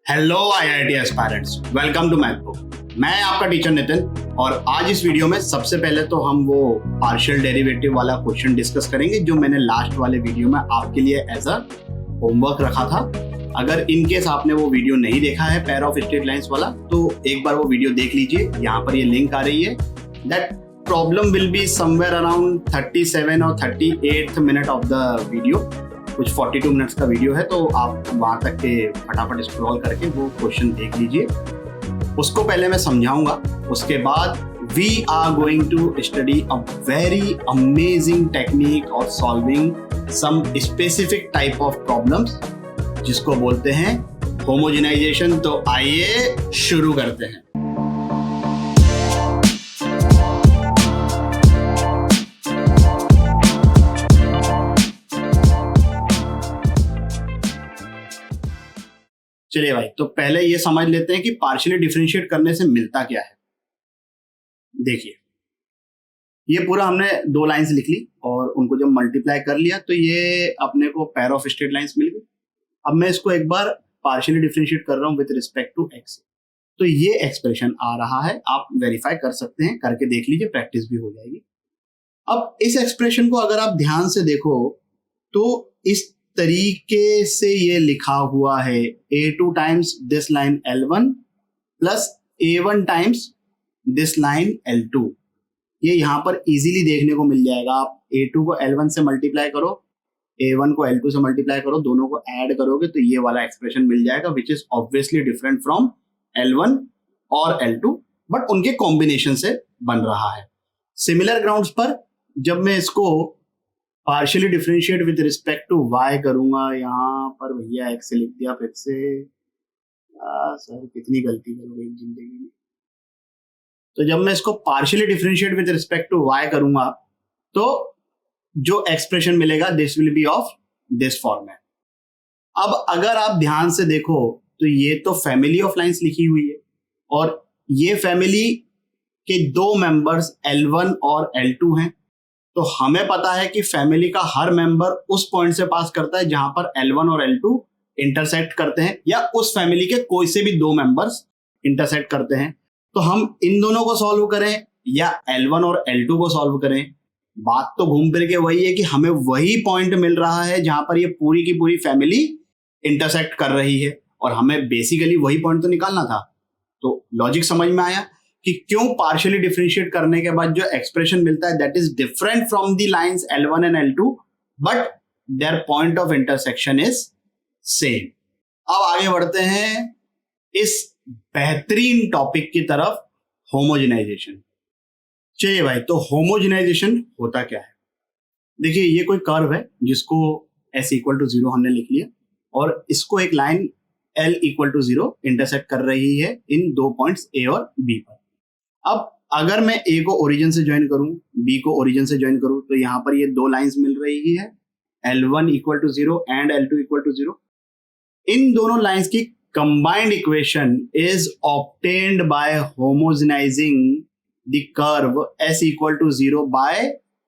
Hello IIT aspirants, welcome to MathBook. मैं आपका teacher Nitin और आज इस वीडियो में सबसे पहले तो हम वो पार्शियल डेरिवेटिव वाला क्वेश्चन डिस्कस करेंगे जो मैंने लास्ट वाले वीडियो में आपके लिए एज अ होमवर्क रखा था। अगर इन केस आपने वो वीडियो नहीं देखा है पेयर ऑफ स्ट्रेट लाइंस वाला, तो एक बार वो वीडियो देख लीजिए। यहाँ पर ये लिंक आ रही है। That problem will be somewhere around 37 और 38th minute of the video. कुछ 42 मिनट्स का वीडियो है, तो आप वहां तक के फटाफट स्क्रॉल करके वो क्वेश्चन देख लीजिए। उसको पहले मैं समझाऊंगा, उसके बाद we are going to study a very amazing technique of solving some specific type of problems जिसको बोलते हैं होमोजेनाइजेशन। तो आइए शुरू करते हैं। चलिए भाई, तो पहले ये समझ लेते हैं कि पार्शियली डिफरेंशिएट करने से मिलता क्या है। देखिए, ये पूरा हमने दो लाइंस लिख ली और उनको जब मल्टीप्लाई कर लिया तो ये अपने को पेयर ऑफ स्ट्रेट लाइंस मिल गई। अब मैं इसको एक बार पार्शियली डिफरेंशिएट कर रहा हूं विद रिस्पेक्ट टू एक्स, तो ये एक्सप्रेशन आ रहा है। आप वेरीफाई कर सकते हैं, करके देख लीजिए, प्रैक्टिस भी हो जाएगी। अब इस एक्सप्रेशन को अगर आप ध्यान से देखो तो इस तरीके से ये लिखा हुआ है a2 times this line L1 plus a1 times this line L2। ये यहां पर इजीली देखने को मिल जाएगा। आप a2 को L1 से मल्टीप्लाई करो, a1 को L2 से मल्टीप्लाई करो, दोनों को ऐड करोगे तो ये वाला एक्सप्रेशन मिल जाएगा, which is obviously different from L1 और L2, बट उनके कॉम्बिनेशन से बन रहा है। सिमिलर ग्राउंड्स पर जब मैं इसको partially differentiate with respect to y करूंगा, यहाँ पर भैया x से लिख दिया फिर से। सर कितनी गलती करोगे जिंदगी में। तो जब मैं इसको partially differentiate with respect to y करूंगा तो जो एक्सप्रेशन मिलेगा this will be of this format. अब अगर आप ध्यान से देखो तो ये तो फैमिली ऑफ लाइंस लिखी हुई है और ये फैमिली के दो मेंबर्स L1 और L2 हैं। तो हमें पता है कि फैमिली का हर मेंबर उस पॉइंट से पास करता है जहां पर L1 और L2 इंटरसेक्ट करते हैं, या उस फैमिली के कोई से भी दो मेंबर्स इंटरसेक्ट करते हैं। तो हम इन दोनों को सॉल्व करें या L1 और L2 को सॉल्व करें, बात तो घूम फिर के वही है कि हमें वही पॉइंट मिल रहा है जहां पर ये पूरी की पूरी फैमिली इंटरसेक्ट कर रही है और हमें बेसिकली वही पॉइंट तो निकालना था। तो लॉजिक समझ में आया कि क्यों पार्शियली डिफरेंशिएट करने के बाद जो एक्सप्रेशन मिलता है that is different from the lines L1 and L2, but their point of intersection is same. अब आगे बढ़ते हैं इस बेहतरीन टॉपिक की तरफ, होमोजेनाइजेशन। चलिए भाई, तो होमोजेनाइजेशन होता क्या है। देखिए, ये कोई कर्व है जिसको s इक्वल टू 0 हमने लिख लिया और इसको एक line L equal to 0 intersect कर रही है इन दो पॉइंट्स A और B पर। अब अगर मैं A को ओरिजिन से ज्वाइन करूं, B को ओरिजिन से ज्वाइन करूं, तो यहां पर ये दो लाइंस मिल रही है L1 equal to 0 and L2 equal to 0। इन दोनों लाइंस की combined equation is obtained by homogenising the curve S equal to 0 by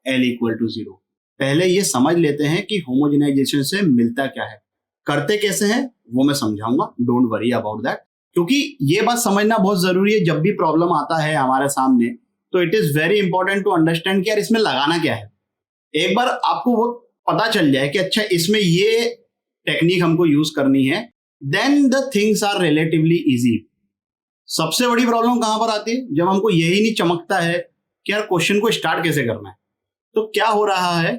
L equal to 0। पहले ये समझ लेते हैं कि होमोजेनाइजेशन से मिलता क्या है, करते कैसे हैं वो मैं समझाऊंगा। डोंट वरी अबाउट दैट, क्योंकि ये बात समझना बहुत जरूरी है। जब भी प्रॉब्लम आता है हमारे सामने तो it is very important to understand कि यार इसमें लगाना क्या है। एक बार आपको वो पता चल जाए कि अच्छा इसमें ये टेक्निक हमको यूज करनी है, then the things are relatively easy. सबसे बड़ी प्रॉब्लम कहां पर आती है, जब हमको यही नहीं चमकता है कि यार क्वेश्चन को स्टार्ट कैसे करना है। तो क्या हो रहा है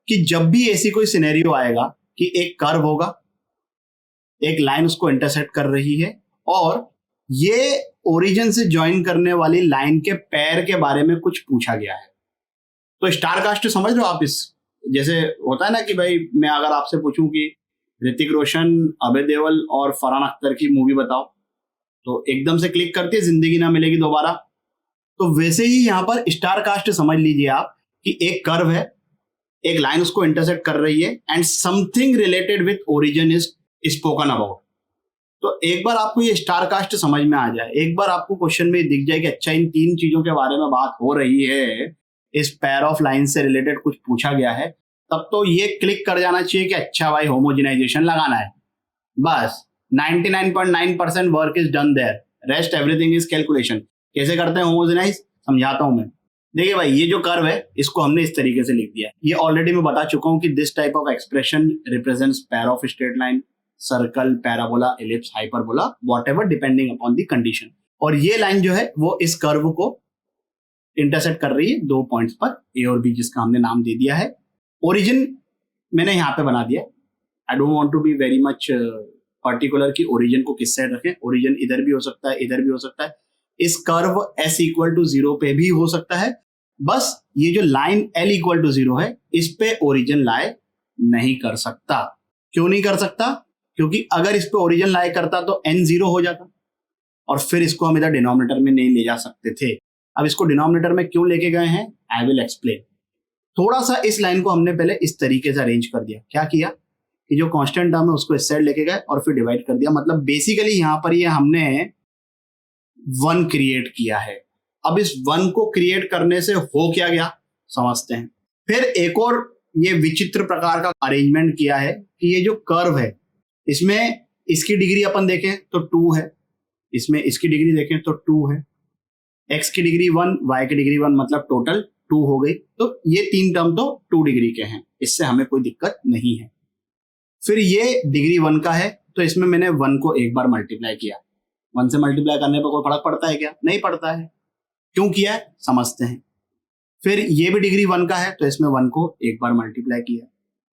कि जब भी ऐसी कोई सिनेरियो आएगा कि एक कर्व होगा, एक लाइन उसको इंटरसेक्ट कर रही है और ये ओरिजिन से ज्वाइन करने वाली लाइन के पैर के बारे में कुछ पूछा गया है। तो स्टार कास्ट समझ लो आप। इस जैसे होता है ना कि भाई मैं अगर आपसे पूछूं कि ऋतिक रोशन, अभय देओल और फरहान अख्तर की मूवी बताओ, तो एकदम से क्लिक करती है जिंदगी ना मिलेगी दोबारा। तो वैसे ही यहां पर स्टार कास्ट समझ लीजिए आप कि एक कर्व है, एक लाइन उसको इंटरसेक्ट कर रही है and something related with origin is spoken about. तो एक बार आपको ये स्टार कास्ट समझ में आ जाए, एक बार आपको क्वेश्चन में दिख जाए कि अच्छा इन तीन चीजों के बारे में बात हो रही है, इस पेयर ऑफ लाइन से रिलेटेड कुछ पूछा गया है, तब तो ये क्लिक कर जाना चाहिए कि अच्छा भाई होमोजेनाइजेशन लगाना है। बस 99.9% work is done there, rest everything is calculation. कैसे करते हैं होमोजेनाइज, समझाता हूं मैं। देखिए भाई, ये जो कर्व है इसको हमने इस तरीके से लिख दिया। ये ऑलरेडी मैं बता चुका हूं कि this type of expression represents pair of straight line, circle, parabola, ellipse, hyperbola, whatever depending upon the condition. और ये लाइन जो है वो इस कर्व को इंटरसेक्ट कर रही है दो पॉइंट्स पर, ए और बी, जिसका हमने नाम दे दिया है। ओरिजिन मैंने यहाँ पे बना दिया। I don't want to be very much particular कि ओरिजिन को किस साइड रखें। ओरिजिन इधर भी हो सकता है, इधर भी हो सकता है। इस कर्व s इक्वल टू 0 पे भी हो सकता है। बस ये जो लाइन l इक्वल टू 0 है इस पे ओरिजिन लाए नहीं कर सकता। क्यों नहीं कर सकता? क्योंकि अगर इस पे ओरिजिन लाए करता तो n 0 हो जाता और फिर इसको हम इधर डिनोमिनेटर में नहीं ले जा सकते थे। अब इसको डिनोमिनेटर में क्यों लेके गए हैं, आई विल एक्सप्लेन। थोड़ा सा इस लाइन को हमने पहले इस तरीके से अरेंज कर दिया। क्या किया कि जो कांस्टेंट टर्म है उसको इस साइड लेके गए और फिर डिवाइड कर दिया। मतलब बेसिकली यहां पर ये हमने 1 क्रिएट किया है। अब इस 1 को क्रिएट करने से हो क्या गया समझते हैं। फिर एक और ये विचित्र प्रकार का अरेंजमेंट किया है कि ये जो कर्व है इसमें इसकी डिग्री अपन देखें तो 2 है, इसमें इसकी डिग्री देखें तो 2 है, x की डिग्री 1, y की डिग्री 1, मतलब टोटल 2 हो गई। तो ये 3 टर्म तो 2 डिग्री के हैं, इससे हमें कोई दिक्कत नहीं है। फिर ये डिग्री 1 का है तो इसमें मैंने 1 को एक बार मल्टीप्लाई किया। 1 से मल्टीप्लाई करने पर कोई फर्क पड़ता है क्या? नहीं पड़ता है। क्यों किया है समझते हैं। फिर ये भी डिग्री 1 का है तो इसमें 1 को एक बार मल्टीप्लाई किया।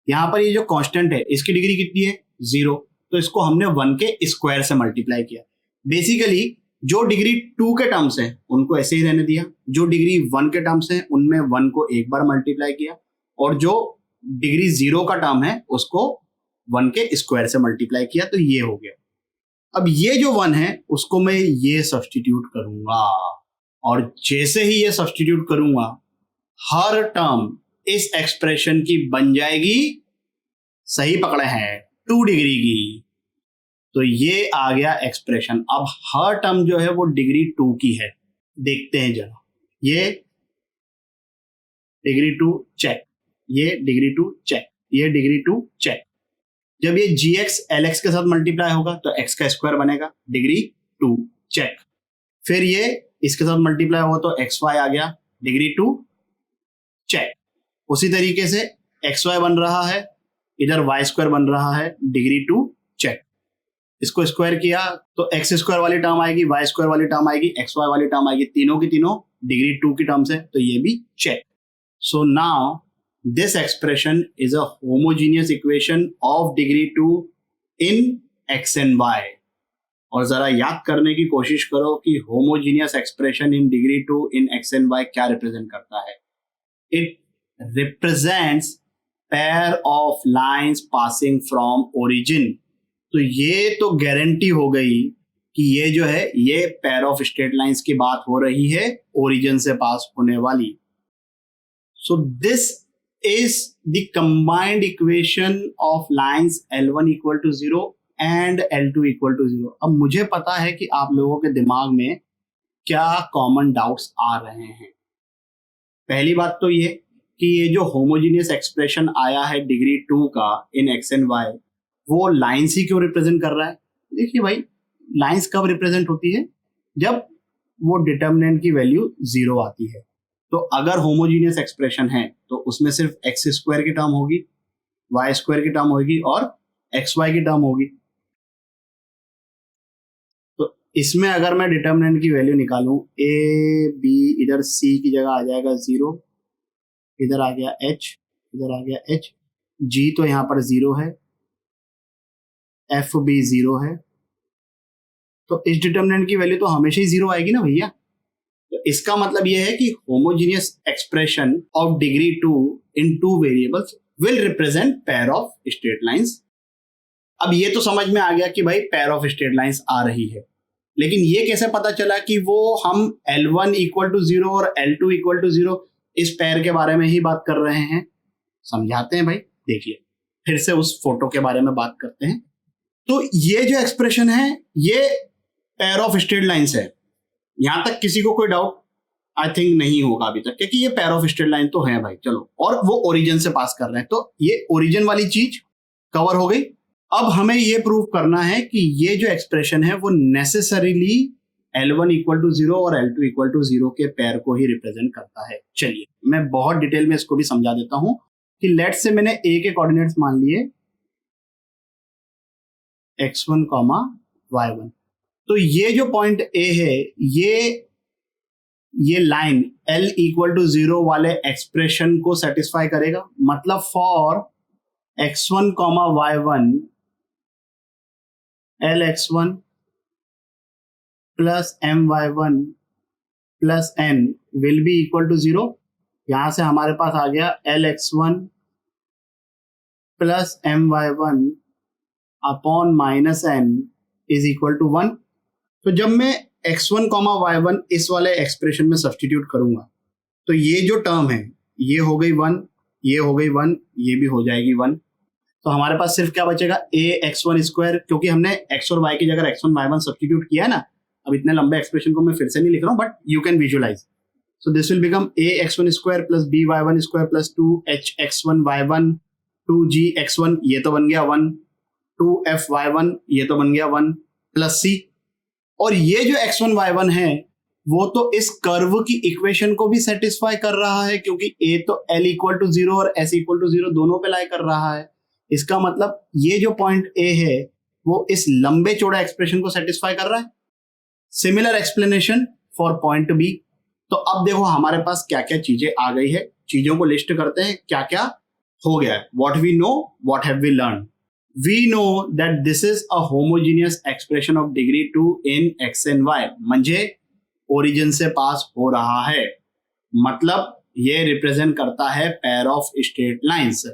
यहां पर ये जो कांस्टेंट है इसकी डिग्री कितनी है 0, तो इसको हमने 1 के स्क्वायर से मल्टीप्लाई किया। बेसिकली जो डिग्री 2 के टर्म्स हैं उनको ऐसे ही रहने दिया, जो डिग्री 1 के टर्म्स हैं उनमें 1 को एक बार मल्टीप्लाई किया, और जो डिग्री 0 का टर्म है उसको 1 के स्क्वायर से मल्टीप्लाई किया। तो ये हो गया। अब ये जो 1 है उसको मैं ये सब्स्टिट्यूट करूंगा, और जैसे ही ये सब्स्टिट्यूट करूंगा हर टर्म इस एक्सप्रेशन की बन जाएगी, सही पकड़े हैं, 2 डिग्री की। तो ये आ गया एक्सप्रेशन। अब हर टर्म जो है वो डिग्री 2 की है। देखते हैं जरा, ये डिग्री 2 चेक, ये डिग्री 2 चेक, ये डिग्री 2 चेक। जब ये gx lx के साथ मल्टीप्लाई होगा तो x का स्क्वायर बनेगा, डिग्री 2 चेक। फिर ये इसके साथ मल्टीप्लाई होगा तो xy आ गया, डिग्री 2 चेक। उसी तरीके से xy बन रहा है, इधर y स्क्वायर बन रहा है, डिग्री 2 चेक। इसको स्क्वायर किया तो एक्स स्क्वायर वाली टर्म आएगी, वाई स्क्वायर वाली टर्म आएगी, एक्स वाई वाली टर्म आएगी, तीनों की तीनों डिग्री 2 की टर्म्स है, तो ये भी check. So now this expression is a homogeneous equation of degree 2 in X and Y. और जरा याद करने की कोशिश करो कि homogeneous expression in degree 2 in X and Y क्या रिप्रेजेंट करता है। It represents pair of lines passing from origin. तो ये तो गारंटी हो गई कि ये जो है ये पेयर ऑफ स्ट्रेट लाइंस की बात हो रही है, ओरिजिन से पास होने वाली। So this is the combined equation of lines L1 equal to 0 and L2 equal to 0। अब मुझे पता है कि आप लोगों के दिमाग में क्या कॉमन डाउट्स आ रहे हैं। पहली बात तो ये कि ये जो होमोजीनियस एक्सप्रेशन आया है डिग्री 2 का इन एक्स एंड वाई, वो लाइंस ही क्यों रिप्रेजेंट कर रहा है? देखिए भाई, लाइंस कब रिप्रेजेंट होती है? जब वो डिटर्मिनेंट की वैल्यू 0 आती है। तो अगर होमोजीनियस एक्सप्रेशन है तो उसमें सिर्फ एक्स स्क्वायर की टर्म होगी, वाई स्क्वायर की टर्म होगी और एक्स वाई की टर्म होगी। तो इसमें अगर मैं डिटर्मिनेंट की वैल्यू निकालूं, ए बी, इधर सी की जगह आ जाएगा 0, इधर आ गया h, इधर आ गया h, g तो यहां पर 0 है, एफ भी 0 है, तो इस डिटर्मिनेंट की वैल्यू तो हमेशा ही 0 आएगी ना भैया। तो इसका मतलब यह है कि homogeneous expression of degree 2 in 2 variables will represent pair of straight lines. अब ये तो समझ में आ गया कि भाई पेयर ऑफ स्ट्रेट लाइंस आ रही है, लेकिन ये कैसे पता चला कि वो हम L1 इक्वल टू 0 और L2 इक्वल टू 0 इस पेयर के बारे में ही बात कर रहे हैं? समझाते हैं भाई। देखिए, फिर से उस फोटो के बारे में बात करते हैं। तो ये जो एक्सप्रेशन है ये पेयर ऑफ स्ट्रेट लाइंस है। यहां तक किसी को कोई डाउट आई थिंक नहीं होगा अभी तक, क्योंकि ये पेयर ऑफ स्ट्रेट लाइन तो है भाई। चलो, और वो ओरिजिन से पास कर रहे हैं, तो ये ओरिजिन वाली चीज कवर हो गई। अब हमें ये प्रूव करना है कि ये जो एक्सप्रेशन है वो नेसेसरीली L1 इक्वल टू 0 और L2 इक्वल टू 0 के पेयर को ही रिप्रेजेंट करता है। चलिए मैं बहुत डिटेल में इसको भी समझा देता हूं कि लेट्स से मैंने A के कोऑर्डिनेट्स मान लिए x1, y1, तो ये जो पॉइंट A है ये लाइन L इक्वल टू 0 वाले एक्सप्रेशन को सेटिस्फाई करेगा। मतलब for x1, y1 Lx1 plus my1 plus n will be equal to 0। यहां से हमारे पास आ गया Lx1 plus my1 upon minus n is equal to 1। तो जब मैं x1, y1 इस वाले एक्सप्रेशन में सब्स्टिट्यूट करूंगा तो ये जो टर्म है ये हो गई 1, ये हो गई 1, ये भी हो जाएगी 1। तो हमारे पास सिर्फ क्या बचेगा ax1 स्क्वायर, क्योंकि हमने x और y की जगह x1, y1 सब्स्टिट्यूट किया है ना। अब इतने लंबे एक्सप्रेशन को मैं फिर से नहीं लिख रहा हूं, but you can visualise. So this will become ax1 square plus by1 square plus 2hx1 y1 2gx1 ये तो बन गया 1, 2fy1 ये तो बन गया 1 प्लस c। और ये जो x1 y1 है वो तो इस कर्व की इक्वेशन को भी सेटिस्फाई कर रहा है, क्योंकि a तो l इक्वल टू 0 और s इक्वल टू 0 दोनों पे लाई कर रहा है। इसका मतलब ये जो पॉइंट a है वो इस लंबे चौड़े एक्सप्रेशन को सेटिस्फाई कर रहा है। Similar explanation for point B. तो अब देखो हमारे पास क्या क्या चीजें आ गई है, चीजों को लिस्ट करते हैं क्या क्या हो गया है। What we know, what have we learn. We know that this is a homogeneous expression of degree 2 in x and y, म्हणजे ओरिजिन से पास हो रहा है, मतलब ये रिप्रेजेंट करता है पेयर ऑफ स्ट्रेट लाइंस।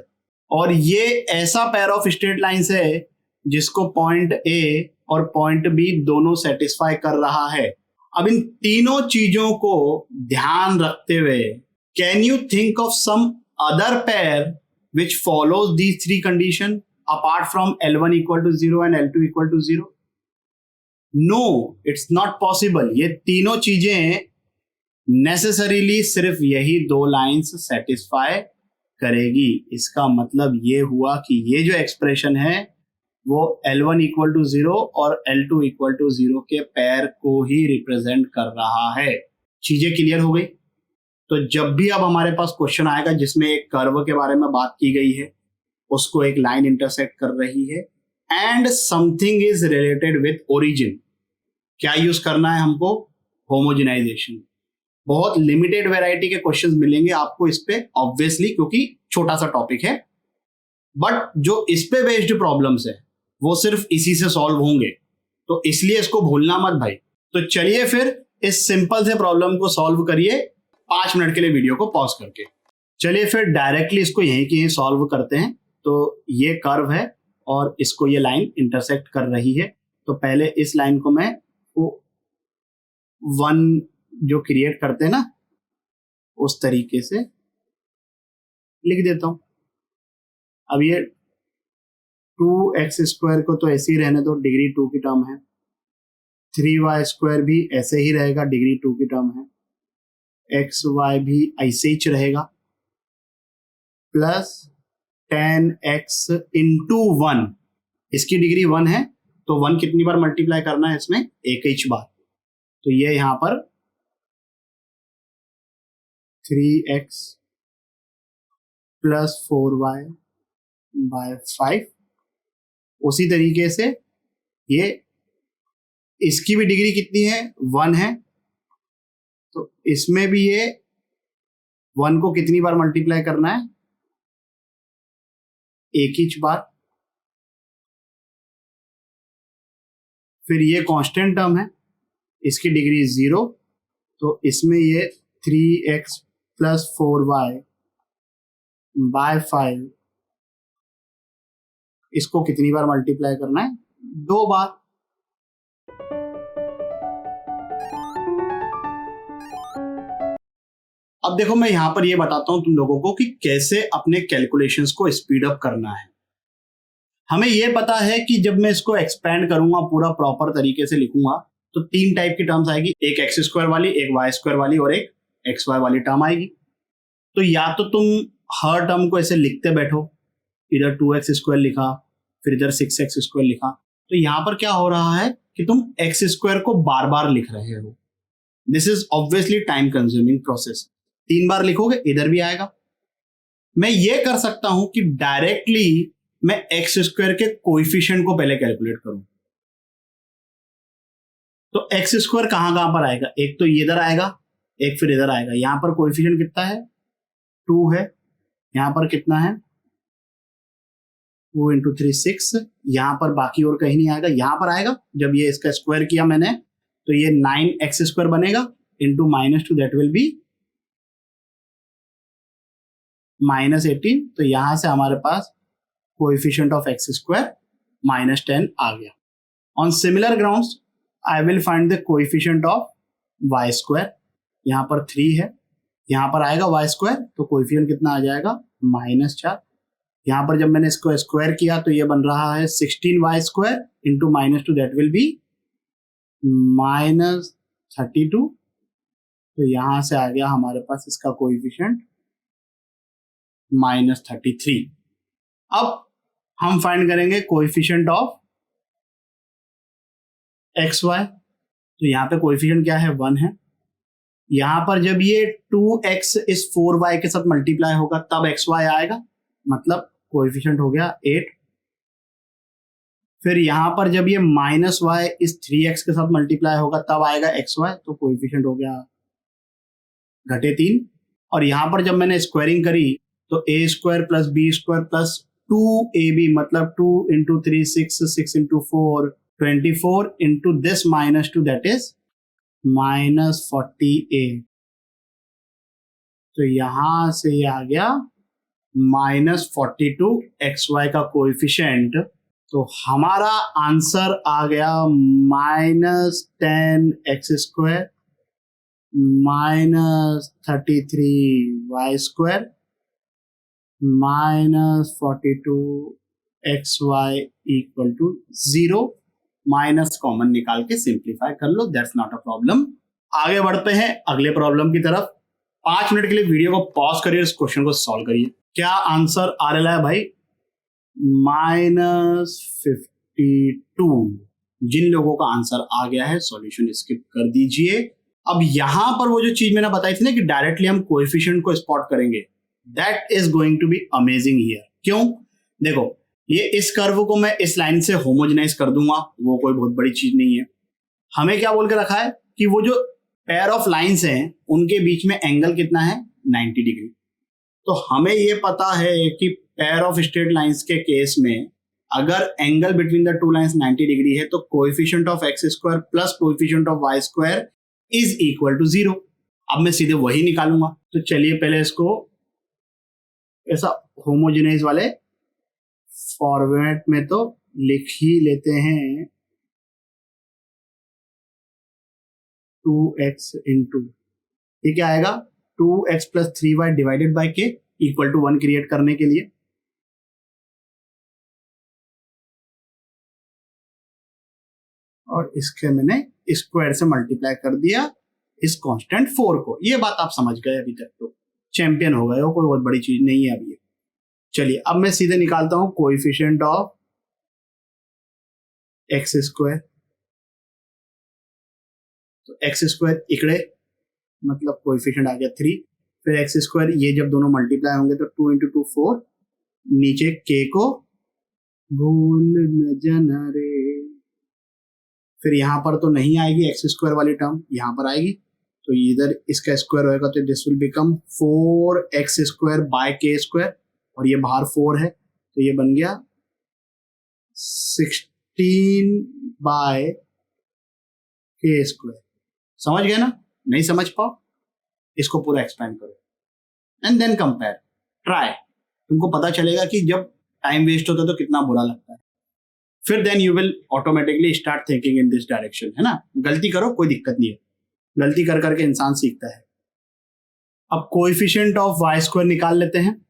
और ये ऐसा पेयर ऑफ स्ट्रेट लाइंस है जिसको पॉइंट A और पॉइंट B दोनों सेटिस्फाई कर रहा है। अब इन तीनों चीजों को ध्यान रखते हुए can you think of some other pair which follows these three condition apart from L1 equal to 0 and L2 equal to 0? No, it's not possible. ये तीनों चीजें नेसेसरीली सिर्फ यही दो लाइंस सेटिस्फाई करेगी। इसका मतलब ये हुआ कि ये जो एक्सप्रेशन है वो L1 इक्वल टू 0 और L2 इक्वल टू 0 के पेयर को ही रिप्रेजेंट कर रहा है। चीजें क्लियर हो गई? तो जब भी अब हमारे पास क्वेश्चन आएगा जिसमें एक कर्व के बारे में बात की गई है, उसको एक लाइन इंटरसेक्ट कर रही है and something is related with origin, क्या यूज करना है हमको? होमोजेनाइजेशन। बहुत लिमिटेड वैरायटी के क्वेश्चंस मिलेंगे आपको इस पे, ऑब्वियसली क्योंकि छोटा सा टॉपिक है, बट जो इस पे बेस्ड प्रॉब्लम्स है वो सिर्फ इसी से सॉल्व होंगे, तो इसलिए इसको भूलना मत भाई। तो चलिए फिर इस सिंपल से प्रॉब्लम को सॉल्व करिए 5 मिनट के लिए वीडियो को पॉज करके। चलिए फिर डायरेक्टली इसको यहीं की यहीं सॉल्व करते हैं। तो ये कर्व है और इसको ये लाइन इंटरसेक्ट कर रही है, तो पहले इस लाइन को मैं वो 1 जो क्रिएट करते हैं ना उस तरीके से लिख देता हूं। अब ये 2x स्क्वायर को तो ऐसे ही रहने दो, डिग्री 2 की टर्म है। 3y स्क्वायर भी ऐसे ही रहेगा, डिग्री 2 की टर्म है। xy भी ऐसे ही रहेगा, प्लस 10x इंटू 1, इसकी डिग्री 1 है तो 1 कितनी बार मल्टीप्लाई करना है इसमें? एक ही बार। तो ये यहां पर 3x प्लस 4y बाय 5। उसी तरीके से ये इसकी भी डिग्री कितनी है? 1 है, तो इसमें भी ये 1 को कितनी बार मल्टीप्लाई करना है? एक ही बार। फिर ये कांस्टेंट टर्म है, इसकी डिग्री 0, तो इसमें ये 3x प्लस 4y बाय 5, इसको कितनी बार मल्टीप्लाई करना है? 2 बार। अब देखो मैं यहां पर ये बताता हूं तुम लोगों को कि कैसे अपने कैलकुलेशंस को स्पीड अप करना है। हमें यह पता है कि जब मैं इसको एक्सपेंड करूंगा, पूरा प्रॉपर तरीके से लिखूंगा, तो 3 टाइप की टर्म्स आएगी, एक एक्स स्क्वायर वाली, एक वाई स्क्वायर वाली और एक एक्स वाई वाली टर्म आएगी। तो या तो तुम हर टर्म को ऐसे लिखते बैठो, इधर 2x स्क्वायर लिखा, फिर इधर 6x² लिखा। तो यहाँ पर क्या हो रहा है कि तुम x² को बार बार लिख रहे हो। This is obviously time consuming process. 3 बार लिखोगे इधर भी आएगा। मैं ये कर सकता हूं कि डायरेक्टली मैं x² के कोएफिशिएंट को पहले कैलकुलेट करूं। तो x² कहां पर आएगा, एक तो इधर आएगा, एक फिर इधर आएगा। यहां पर कोएफिशिएंट कितना है, 2 है। यहां पर कितना है, 2 × 3 6। यहां पर बाकी और कहीं नहीं आएगा, यहां पर आएगा। जब ये इसका स्क्वायर किया मैंने तो ये 9x² बनेगा इंटू -2 दैट विल बी -18। तो यहां से हमारे पास कोएफिशिएंट ऑफ x² -10 आ गया। On similar grounds I will find the coefficient of y²। यहां पर 3 है, यहां पर आएगा y², तो कोएफिशिएंट कितना आ जाएगा, -4। यहां पर जब मैंने इसको स्क्वायर किया तो ये बन रहा है 16y² into -2 that will be -32। तो यहां से आ गया हमारे पास इसका कोएफिशिएंट -33। अब हम फाइंड करेंगे कोएफिशिएंट ऑफ xy। तो यहाँ पे कोएफिशिएंट क्या है, 1 है। यहां पर जब ये 2x इस 4y के साथ मल्टीप्लाई होगा तब xy आएगा, मतलब कोएफिशिएंट हो गया 8। फिर यहां पर जब ये -y इस 3x के साथ मल्टीप्लाई होगा तब आएगा xy, तो कोएफिशिएंट हो गया -3। और यहां पर जब मैंने स्क्वायरिंग करी तो a² + b² + 2ab मतलब 2 × 3 6, 6 × 4 24 into this -2 that is -48। तो यहां से ये आ गया -42 xy का कोएफिशिएंट। तो हमारा आंसर आ गया -10x² -33y² -42xy = 0। Minus common निकाल के सिंप्लीफाई कर लो, दैट्स नॉट अ प्रॉब्लम। आगे बढ़ते हैं अगले प्रॉब्लम की तरफ। 5 मिनट के लिए वीडियो को पॉज करिए, इस क्वेश्चन को सॉल्व करिए। क्या आंसर आ रहा है भाई, -52। जिन लोगों का आंसर आ गया है सॉल्यूशन स्किप कर दीजिए। अब यहां पर वो जो चीज मैंने बताई थी ना कि डायरेक्टली हम कोएफिशिएंट को स्पॉट करेंगे, that is going to be amazing here. क्यों, देखो ये इस कर्व को मैं इस लाइन से होमोजेनाइज कर दूंगा, वो कोई बहुत बड़ी चीज नहीं है। हमें क्या बोल के रखा है कि वो जो पेयर ऑफ लाइंस हैं उनके बीच में एंगल कितना है, 90 डिग्री। तो हमें ये पता है कि पेयर ऑफ स्ट्रेट लाइंस के केस में अगर angle between the two lines 90 degree है तो coefficient of x² plus coefficient of y² is equal to 0। अब मैं सीधे वही निकालूंगा। तो चलिए पहले इसको ऐसा होमोजेनाइज वाले फॉर्मेट में तो लिख ही लेते हैं, 2x इंटू ये क्या आएगा, 2x + 3y divided by k equal to 1 create करने के लिए। और इसके मैंने स्क्वायर से मल्टीप्लाई कर दिया इस कांस्टेंट 4 को। ये बात आप समझ गए, अभी तक तो चैंपियन हो गए हो, कोई बहुत बड़ी चीज नहीं है अभी। चलिए अब मैं सीधे निकालता हूं कोएफिशिएंट ऑफ x²। तो x² इकड़े मतलब कोएफिशिएंट आ गया 3। फिर x², ये जब दोनों मल्टीप्लाई होंगे तो 2 × 2 4, नीचे k को भूल न जाना रे। फिर यहां पर तो नहीं आएगी x² वाली टर्म, यहां पर आएगी। तो इधर इसका स्क्वायर होएगा तो this will become 4x² bye k², और ये बाहर 4 है तो ये बन गया 16 बाय k²। समझ गए ना, नहीं समझ पाओ इसको पूरा एक्सपेंड करो एंड देन कंपेयर, ट्राई। तुमको पता चलेगा कि जब टाइम वेस्ट होता है तो कितना बुरा लगता है। फिर then you will automatically start thinking in this direction, है ना। गलती करो, कोई दिक्कत नहीं है, गलती कर करके इंसान सीखता है। अब कोएफिशिएंट ऑफ y² निकाल लेते हैं।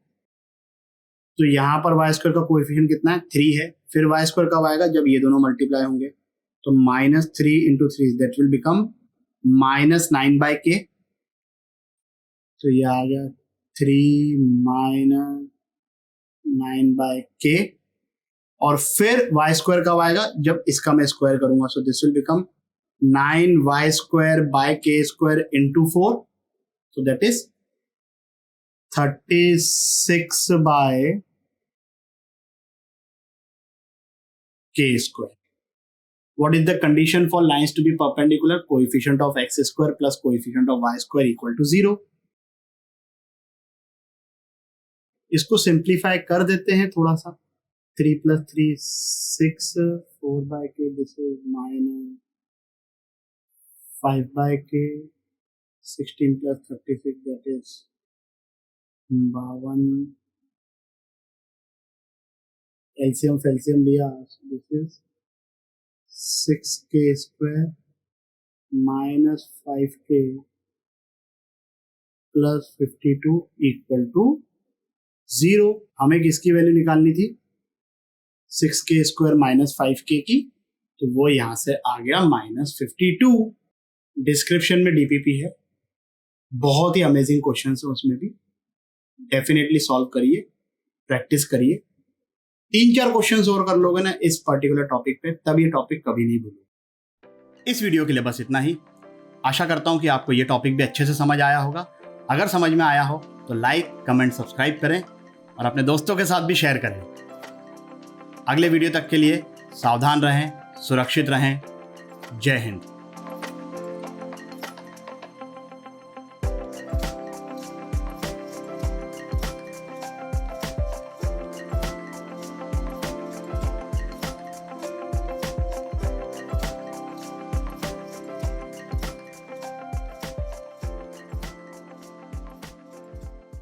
तो यहां पर y² का कोएफिशिएंट कितना है, 3 है। फिर y² कब आएगा, जब ये दोनों मल्टीप्लाई होंगे। तो -3 × 3 दैट विल बिकम -9/k। तो ये आ गया 3 - 9/k। और फिर y स्क्वायर कब आएगा, जब इसका मैं स्क्वायर करूंगा। So this will become 9y square by k square into 4, so that is 36 by k square. What is the condition for lines to be perpendicular? Coefficient of x square plus coefficient of y square equal to 0. इसको simplify कर देते हैं थोड़ा सा। 3 plus 3 6, 4 by k, this is minus 5 by k, 16 plus 36, that is 1, LCM लिया, this is 6k square minus 5k plus 52 equal to 0। हमें किसकी value निकालनी थी, 6k स्क्वायर माइनस 5k की, तो वो यहां से आ गया -52। डिस्क्रिप्शन में डीपीपी है, बहुत ही अमेजिंग क्वेश्चन है उसमें भी, डेफिनेटली सॉल्व करिए, प्रैक्टिस करिए। 3-4 क्वेश्चंस और कर लोगे ना इस पर्टिकुलर टॉपिक पे, तब ये टॉपिक कभी नहीं भूलोगे। इस वीडियो के लिए बस इतना ही। आशा करता हूं कि आपको ये टॉपिक भी अच्छे से समझ आया होगा। अगर समझ में आया हो तो लाइक, कमेंट, सब्सक्राइब करें और अपने दोस्तों के साथ भी शेयर करें। अगले वीडियो तक के लिए सावधान रहें, सुरक्षित रहें। जय हिंद।